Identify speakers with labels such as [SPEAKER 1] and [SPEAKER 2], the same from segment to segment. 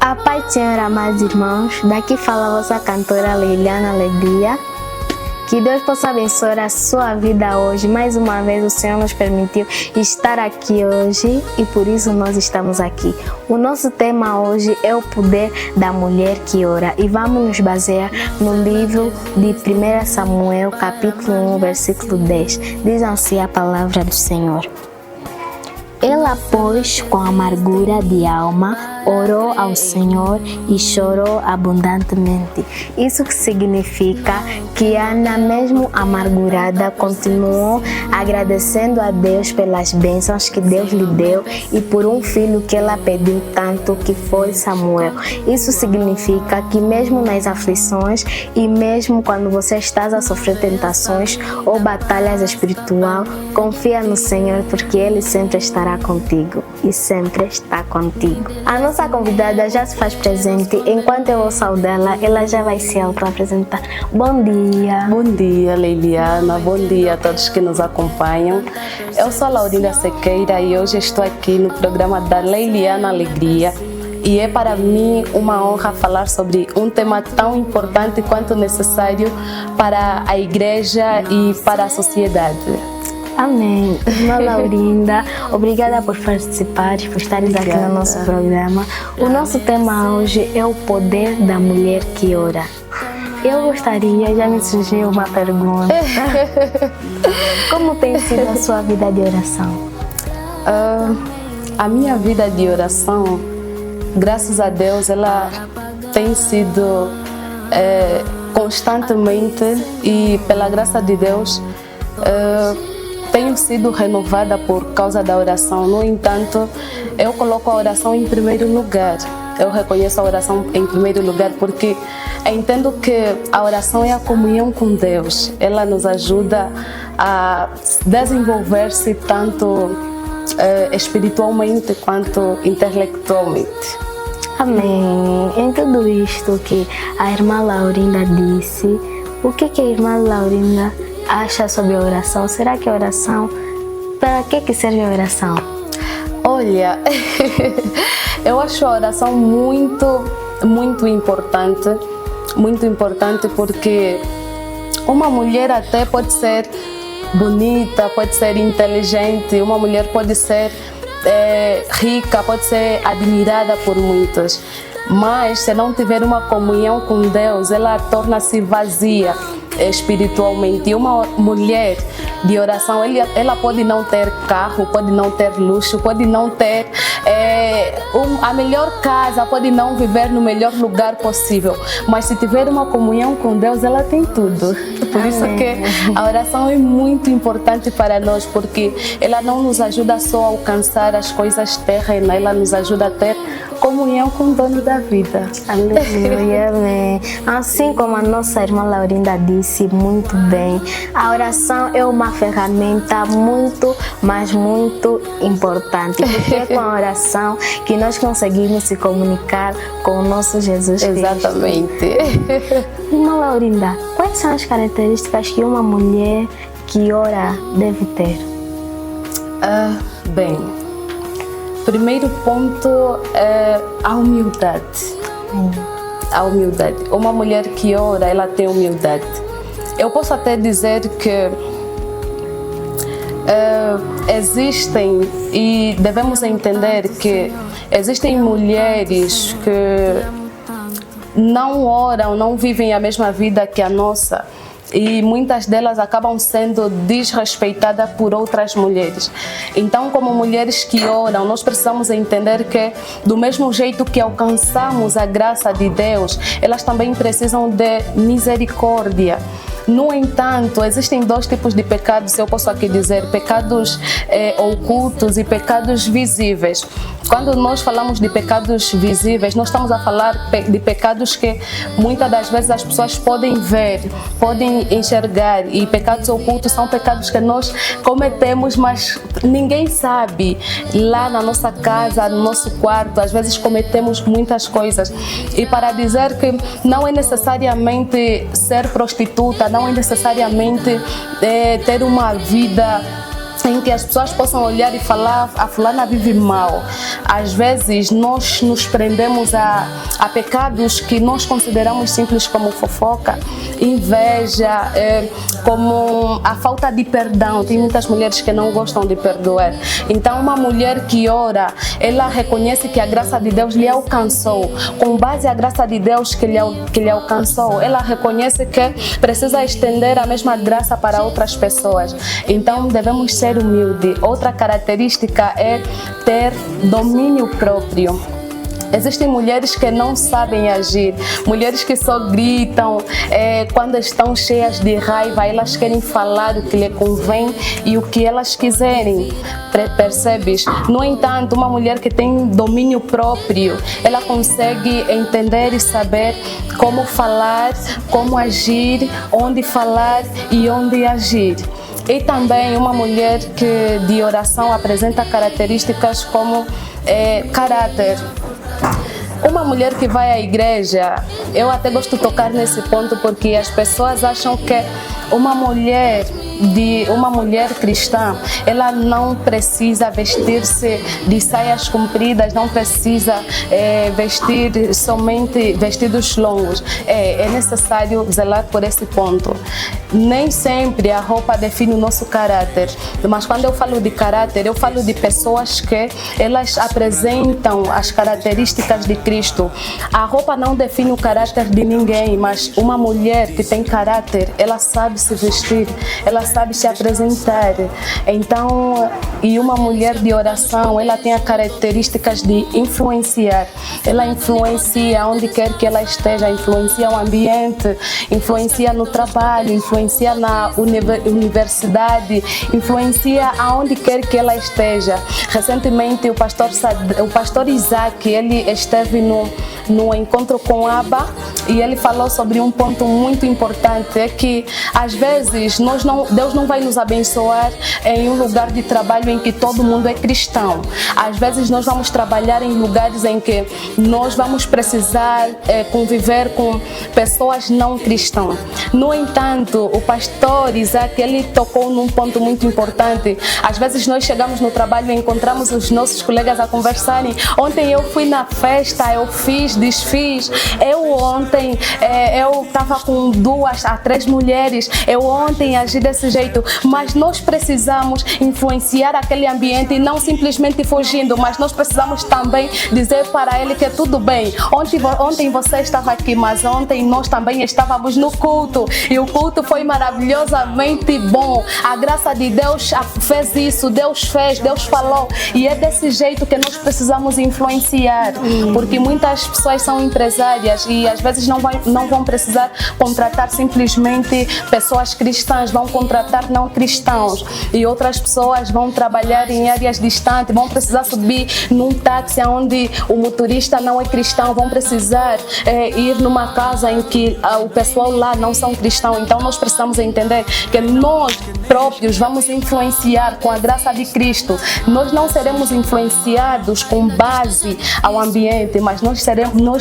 [SPEAKER 1] A paz do Senhor, amados irmãos, daqui fala a vossa cantora Leiliana Alegria. Que Deus possa abençoar a sua vida hoje. Mais uma vez o Senhor nos permitiu estar aqui hoje e por isso nós estamos aqui. O nosso tema hoje é o poder da mulher que ora e vamos nos basear no livro de 1 Samuel, capítulo 1, versículo 10. Diz assim a palavra do Senhor. Ela, pois, com amargura de alma, orou ao Senhor e chorou abundantemente. Isso que significa que Ana, mesmo amargurada, continuou agradecendo a Deus pelas bênçãos que Deus lhe deu e por um filho que ela pediu tanto, que foi Samuel. Isso significa que mesmo nas aflições e mesmo quando você está a sofrer tentações ou batalhas espirituais, confia no Senhor porque Ele sempre estará contigo e sempre está contigo. A nossa convidada já se faz presente. Enquanto eu vou saudá-la, ela já vai se auto-apresentar. Bom dia.
[SPEAKER 2] Bom dia, Leiliana. Bom dia a todos que nos acompanham. Eu sou a Laurinda Sequeira e hoje estou aqui no programa da Leiliana Alegria. E é para mim uma honra falar sobre um tema tão importante quanto necessário para a igreja e para a sociedade.
[SPEAKER 1] Amém. Irmã Laurinda, obrigada por participar, por estares aqui no nosso programa. O nosso tema hoje é o poder da mulher que ora. Eu gostaria, já me surgiu uma pergunta. Como tem sido a sua vida de oração?
[SPEAKER 2] A minha vida de oração, graças a Deus, ela tem sido constantemente e pela graça de Deus, tenho sido renovada por causa da oração. No entanto, eu coloco a oração em primeiro lugar. Eu reconheço a oração em primeiro lugar porque entendo que a oração é a comunhão com Deus. Ela nos ajuda a desenvolver-se tanto espiritualmente quanto intelectualmente.
[SPEAKER 1] Amém. Em tudo isto que a irmã Laurinda disse, o que a irmã Laurinda acha sobre a oração? Será que a oração... Para que serve a oração?
[SPEAKER 2] Olha, eu acho a oração muito importante porque uma mulher até pode ser bonita, pode ser inteligente, uma mulher pode ser rica, pode ser admirada por muitos, mas se não tiver uma comunhão com Deus, ela torna-se vazia espiritualmente. E uma mulher de oração, ela pode não ter carro, pode não ter luxo, pode não ter a melhor casa, pode não viver no melhor lugar possível, mas se tiver uma comunhão com Deus, ela tem tudo. Por isso que a oração é muito importante para nós, porque ela não nos ajuda só a alcançar as coisas terrenas, ela nos ajuda a ter comunhão com o dono da vida.
[SPEAKER 1] Aleluia, amém. Assim como a nossa irmã Laurinda disse muito bem, a oração é uma ferramenta muito, mas muito importante, porque é com a oração que nós conseguimos se comunicar com o nosso Jesus Cristo.
[SPEAKER 2] Exatamente.
[SPEAKER 1] Irmã Laurinda, quais são as características que uma mulher que ora deve ter?
[SPEAKER 2] Bem, primeiro ponto é a humildade. A humildade. Uma mulher que ora, ela tem humildade. Eu posso até dizer que existem, e devemos entender que existem mulheres que não oram, não vivem a mesma vida que a nossa. E muitas delas acabam sendo desrespeitadas por outras mulheres. Então, como mulheres que oram, nós precisamos entender que, do mesmo jeito que alcançamos a graça de Deus, elas também precisam de misericórdia. No entanto, existem dois tipos de pecados, eu posso aqui dizer, pecados ocultos e pecados visíveis. Quando nós falamos de pecados visíveis, nós estamos a falar de pecados que muitas das vezes as pessoas podem ver, podem enxergar, e pecados ocultos são pecados que nós cometemos, mas ninguém sabe. Lá na nossa casa, no nosso quarto, às vezes cometemos muitas coisas. E para dizer que não é necessariamente ser prostituta, não é necessariamente ter uma vida em que as pessoas possam olhar e falar: a fulana vive mal. Às vezes nós nos prendemos a pecados que nós consideramos simples, como fofoca, inveja, como a falta de perdão. Tem muitas mulheres que não gostam de perdoar. Então uma mulher que ora, ela reconhece que a graça de Deus lhe alcançou. Com base à graça de Deus que lhe alcançou, ela reconhece que precisa estender a mesma graça para outras pessoas. Então devemos ser humilde. Outra característica é ter domínio próprio. Existem mulheres que não sabem agir, mulheres que só gritam, quando estão cheias de raiva, elas querem falar o que lhe convém e o que elas quiserem, percebes? No entanto, uma mulher que tem domínio próprio, ela consegue entender e saber como falar, como agir, onde falar e onde agir. E também uma mulher que de oração apresenta características como caráter. Uma mulher que vai à igreja, eu até gosto de tocar nesse ponto porque as pessoas acham que uma mulher cristã, ela não precisa vestir-se de saias compridas, não precisa vestir somente vestidos longos. É necessário zelar por esse ponto. Nem sempre a roupa define o nosso caráter, mas quando eu falo de caráter, eu falo de pessoas que elas apresentam as características de Cristo. A roupa não define o caráter de ninguém, mas uma mulher que tem caráter, ela sabe se vestir, ela sabe se apresentar. Então, e uma mulher de oração, ela tem as características de influenciar. Ela influencia onde quer que ela esteja, influencia o ambiente, influencia no trabalho, influencia na universidade, influencia aonde quer que ela esteja. Recentemente, o pastor Isaac, ele esteve no encontro com Abba e ele falou sobre um ponto muito importante, é que às vezes Deus não vai nos abençoar em um lugar de trabalho em que todo mundo é cristão. Às vezes nós vamos trabalhar em lugares em que nós vamos precisar conviver com pessoas não cristãs. No entanto, o pastor Isaac, ele tocou num ponto muito importante. Às vezes nós chegamos no trabalho e encontramos os nossos colegas a conversarem: ontem eu fui na festa, eu fiz, desfiz, eu ontem eu estava com 2 a 3 mulheres, eu ontem agi desse jeito. Mas nós precisamos influenciar aquele ambiente e não simplesmente fugindo, mas nós precisamos também dizer para ele que tudo bem, ontem você estava aqui, mas ontem nós também estávamos no culto e o culto foi maravilhosamente bom. A graça de Deus fez isso, Deus fez, Deus falou, e é desse jeito que nós precisamos influenciar, porque muitas pessoas são empresárias e às vezes não vão precisar contratar simplesmente pessoas cristãs, vão contratar não cristãos, e outras pessoas vão trabalhar em áreas distantes, vão precisar subir num táxi onde o motorista não é cristão, vão precisar ir numa casa em que o pessoal lá não são cristãos. Então nós precisamos entender que nós próprios vamos influenciar com a graça de Cristo. Nós não seremos influenciados com base ao ambiente, mas nós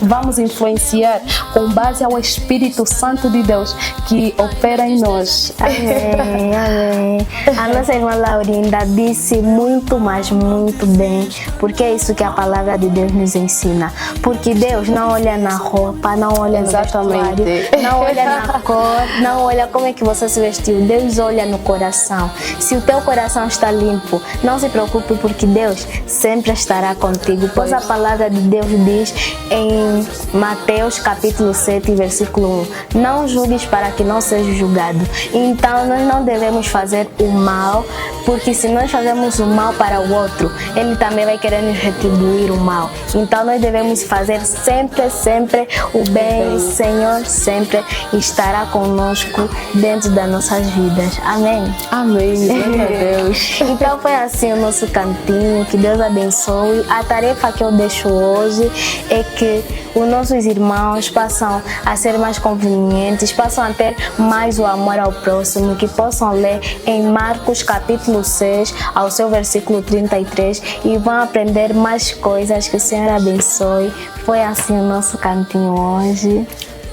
[SPEAKER 2] vamos influenciar com base ao Espírito Santo de Deus que opera em nós.
[SPEAKER 1] Amém, amém. A nossa irmã Laurinda disse muito, mas muito bem, porque é isso que a palavra de Deus nos ensina. Porque Deus não olha na roupa, não olha no vestuário, não olha na cor, não olha como é que você se vestiu. Deus olha no coração. Se o teu coração está limpo, não se preocupe, porque Deus sempre estará contigo. Pois a palavra de Deus diz em Mateus capítulo 7, versículo 1: não julgues para que não seja julgado. Então nós não devemos fazer o mal, porque se nós fazemos o mal para o outro, ele também vai querer nos retribuir o mal. Então nós devemos fazer sempre o bem. O Senhor sempre estará conosco dentro das nossas vidas. Amém?
[SPEAKER 2] Amém, glória a Deus.
[SPEAKER 1] Então foi assim o nosso cantinho. Que Deus abençoe. A tarefa que eu deixo hoje é que os nossos irmãos passam a ser mais convenientes, passam a ter mais o amor ao próximo, que possam ler em Marcos capítulo 6 ao seu versículo 33 e vão aprender mais coisas. Que o Senhor abençoe. Foi assim o nosso cantinho hoje.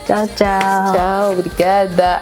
[SPEAKER 1] Tchau, tchau.
[SPEAKER 2] Tchau, obrigada.